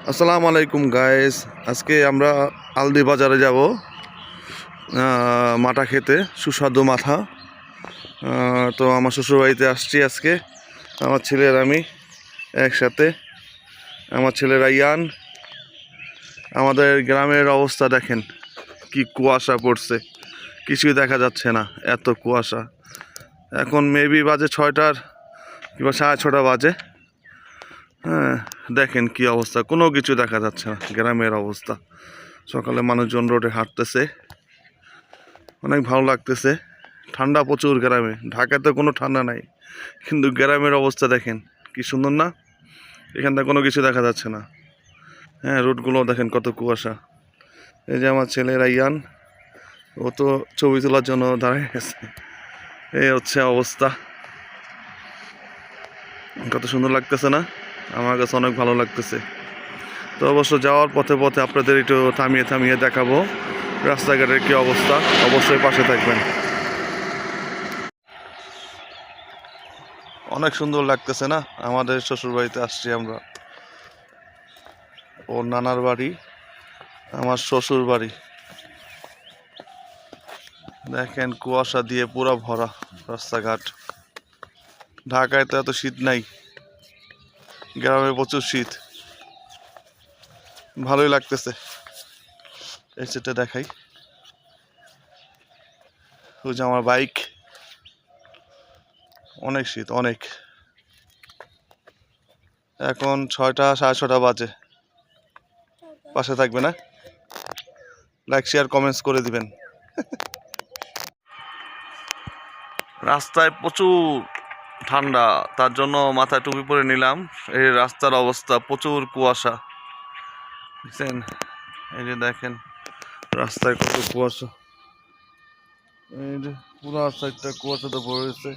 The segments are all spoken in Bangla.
আসসালামু আলাইকুম গাইস। আজকে আমরা আলদি বাজারে যাব মাঠা খেতে, সুস্বাদু মাথা। তো আমার শ্বশুরবাড়িতে আসছি আজকে, আমার ছেলের আমি একসাথে। আমার ছেলের আয়ান। আমাদের গ্রামের অবস্থা দেখেন, কি কুয়াশা পড়ছে, কিছুই দেখা যাচ্ছে না, এত কুয়াশা। এখন মেবি বাজে 6টার কিংবা 6:30 বাজে। হ্যাঁ, দেখেন কি অবস্থা, কোনো কিছু দেখা যাচ্ছে না, গ্রামের অবস্থা। সকালে মানুষজন রোডে হাঁটতেছে, অনেক ভালো লাগতেছে। ঠান্ডা প্রচুর গ্রামে, ঢাকাতে কোনো ঠান্ডা নাই, কিন্তু গ্রামের অবস্থা দেখেন কি সুন্দর না। এখানটা কোনো কিছু দেখা যাচ্ছে না। হ্যাঁ, রোডগুলো দেখেন কত কুয়াশা। এই যে আমার ছেলে রাইয়ান, ও তো ছবি তোলার জন্য দাঁড়িয়ে গেছে। এই হচ্ছে অবস্থা। কত সুন্দর লাগতেছে না? আমার কাছে অনেক ভালো লাগতেছে। তো অবশ্য যাওয়ার পথে পথে আপনাদের একটু থামিয়ে থামিয়ে দেখাবো রাস্তাঘাটের কি অবস্থা। অবশ্যই পাশে থাকবেন। অনেক সুন্দর লাগতেছে না? আমাদের শ্বশুরবাড়িতে আসছি আমরা। ওর নানার বাড়ি, আমার শ্বশুর বাড়ি। দেখেন কুয়াশা দিয়ে পুরো ভরা রাস্তাঘাট। ঢাকায় তো এত শীত নাই, গ্রামে প্রচুর শীত। ভালোই লাগতেছে। এই সেটা দেখাই, ওই যে আমার বাইক। অনেক শীত, অনেক। এখন 6টা 6:30 বাজে। পাশে থাকবে না? লাইক শেয়ার কমেন্টস করে দিবেন। রাস্তায় প্রচুর ঠান্ডা, তার জন্য মাথায় টুপি পরে নিলাম। এই রাস্তার অবস্থা প্রচুর কুয়াশা, বুঝছেন? এই যে দেখেন রাস্তায় কত কুয়াশা। এই যে পুরো সাইডটা কুয়াশাতে ভরে রয়েছে,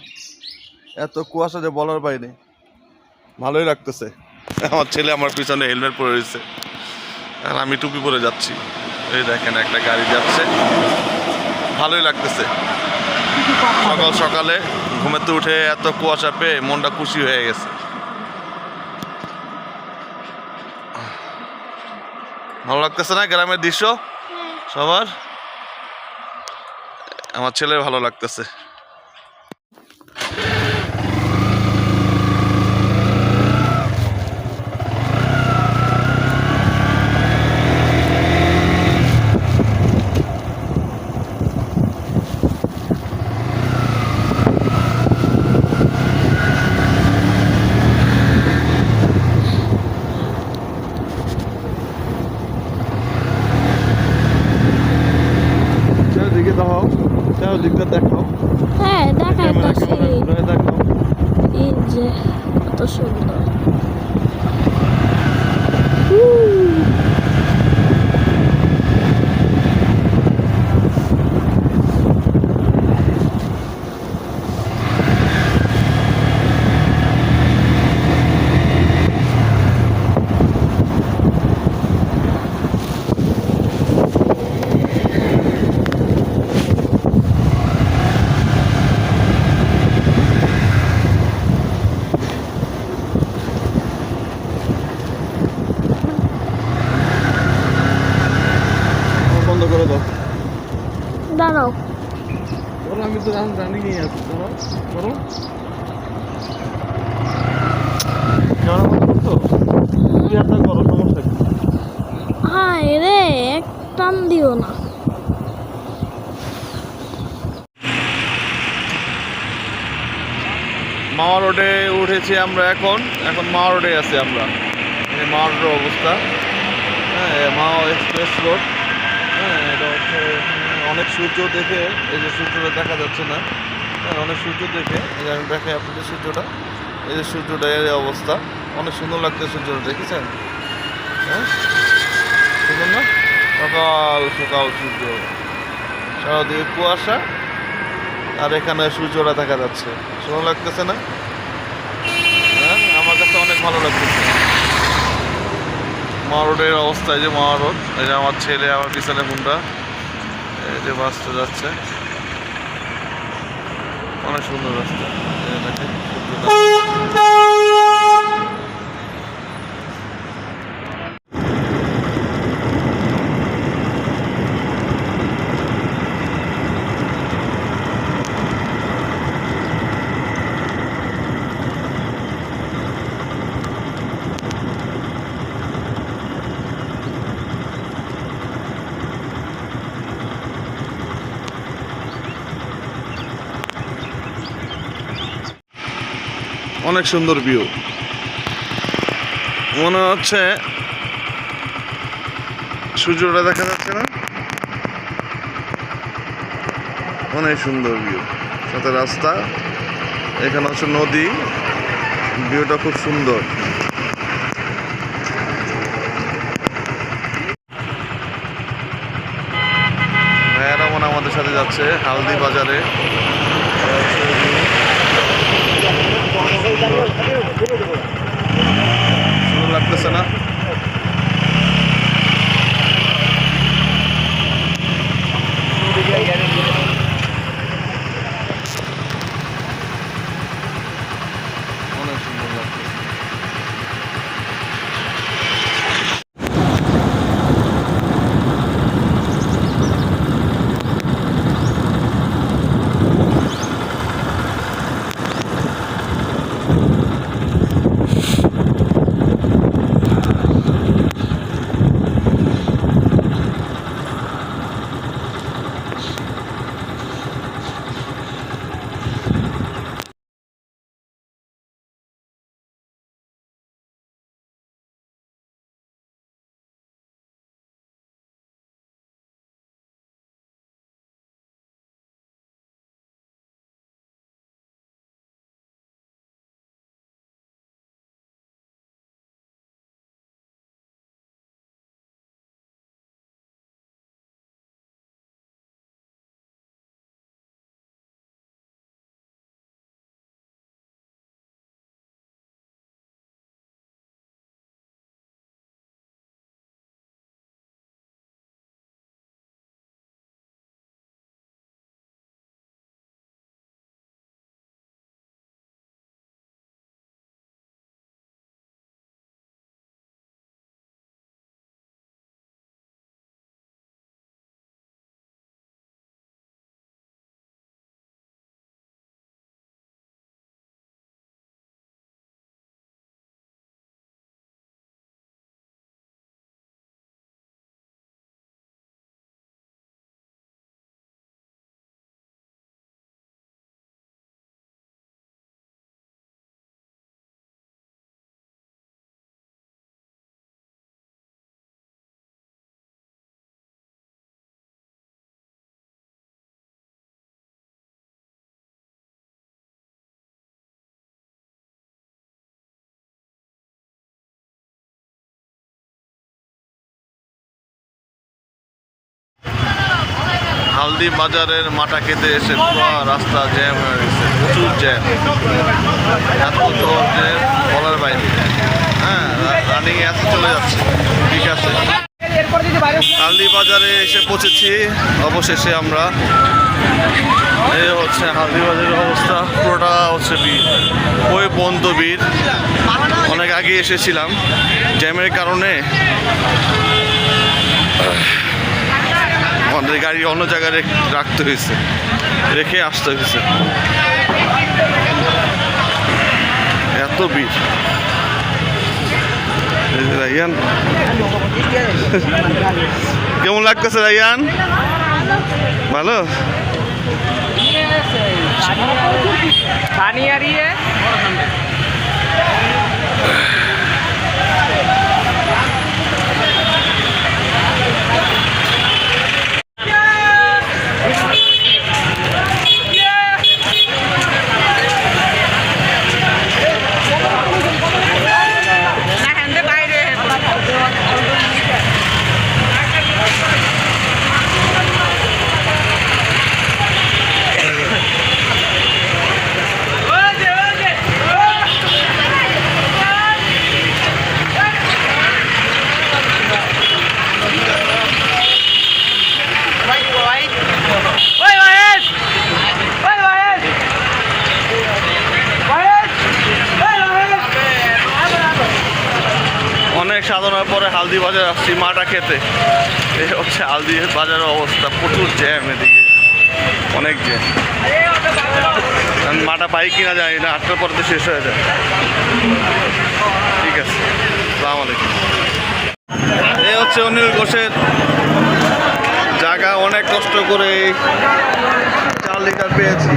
এত কুয়াশা যে বলার বাইরে। ভালোই লাগতেছে। আমার ছেলে আমার পিছনে হেলমেট পরে রয়েছে, আর আমি টুপি পরে যাচ্ছি। এই দেখেন একটা গাড়ি যাচ্ছে, ভালোই লাগতেছে। সকাল সকালে ঘুমেতে উঠে এত কুয়াশা পেয়ে মনটা খুশি হয়ে গেছে। ভালো লাগতেছে না গ্রামের দৃশ্য সবার? আমার ছেলে ভালো লাগতেছে। চারদিকে দেখাও, চারদিকটা দেখাও। হ্যাঁ, দেখাইতাছি। ঘুরে দেখাও। এই যে কত সুন্দর। বন্ধ করে দাও। দাঁড়াও, বলো, আমি তো রানিং নিয়ে আছি। দাঁড়াও, করো। করো, করো, সমস্যা কি? হায় রে, এক টান দিও না। মাওয়া রোডে উঠেছি আমরা। এখন মাওয়া রোডে আছি আমরা। এই মাওয়া রোডের অবস্থা। হ্যাঁ, মাওয়া এক্সপ্রেস রোড। হ্যাঁ, এটা হচ্ছে অনেক সূর্য দেখে, এই যে সূর্যটা দেখা যাচ্ছে না। হ্যাঁ, অনেক সূর্য দেখে, এই যে আমি দেখাই আপনাদের সূর্যটা। এই যে সূর্যটা, এর অবস্থা অনেক সুন্দর লাগছে। সূর্যটা দেখেছেন? হ্যাঁ, সুন্দর না? সকাল সকাল সূর্য, সারাদিকে কুয়াশা, আর এখানে সূর্যটা দেখা যাচ্ছে। সুন্দর লাগতেছে না? হ্যাঁ, আমার কাছে অনেক ভালো লাগতেছে। মাওয়া রোডের অবস্থা, এই যে মাওয়া রোড। এই যে আমার ছেলে আমার পিছনে কোনটা, এই যে বাসটা যাচ্ছে। অনেক সুন্দর রাস্তা। দেখেন সূর্যটা। অনেক সুন্দর ভিউ, মনে হচ্ছে সূর্যটা দেখা যাচ্ছে না, অনেক সুন্দর ভিউ, সাথে রাস্তা, এখানে হচ্ছে নদী, ভিউটা খুব সুন্দর। ভাইয়ারা মনে আমাদের সাথে যাচ্ছে হালদি বাজারে। সুন্দর লাগতেছে না? অনেক সুন্দর লাগছে। হালদি বাজারের মাটা খেতে এসে পুরো রাস্তা জ্যাম হয়ে গেছে, প্রচুর জ্যাম, এত জোর যে বলার বাইরে। হ্যাঁ, রানিংয়ে এত চলে যাচ্ছে, ঠিক আছে। হালদি বাজারে এসে পৌঁছেছি অবশেষে আমরা। এই হচ্ছে হালদি বাজারের অবস্থা, পুরোটা হচ্ছে বীর, ওই বন্ধ বীর। অনেক আগে এসেছিলাম, জ্যামের কারণে আমাদের গাড়ি অন্য জায়গায় রাখতে হয়েছে, রেখে আসতে হয়েছে, এত ভিড়। রাইয়ান কেমন লাগতেছে রাইয়ান? ভালো। অনেক সাধনার পরে হালদি বাজার আসছি মাটা খেতে। এই হচ্ছে হালদি বাজারের অবস্থা, প্রচুর জ্যাম, এদিকে অনেক জ্যাম। মাটা পাই কিনা জানি না, 8টার পর তো শেষ হয়ে যায়। ঠিক আছে, আসসালামু আলাইকুম। এই হচ্ছে অনিল ঘোষের জায়গা, অনেক কষ্ট করে 4 লিটার পেয়েছি।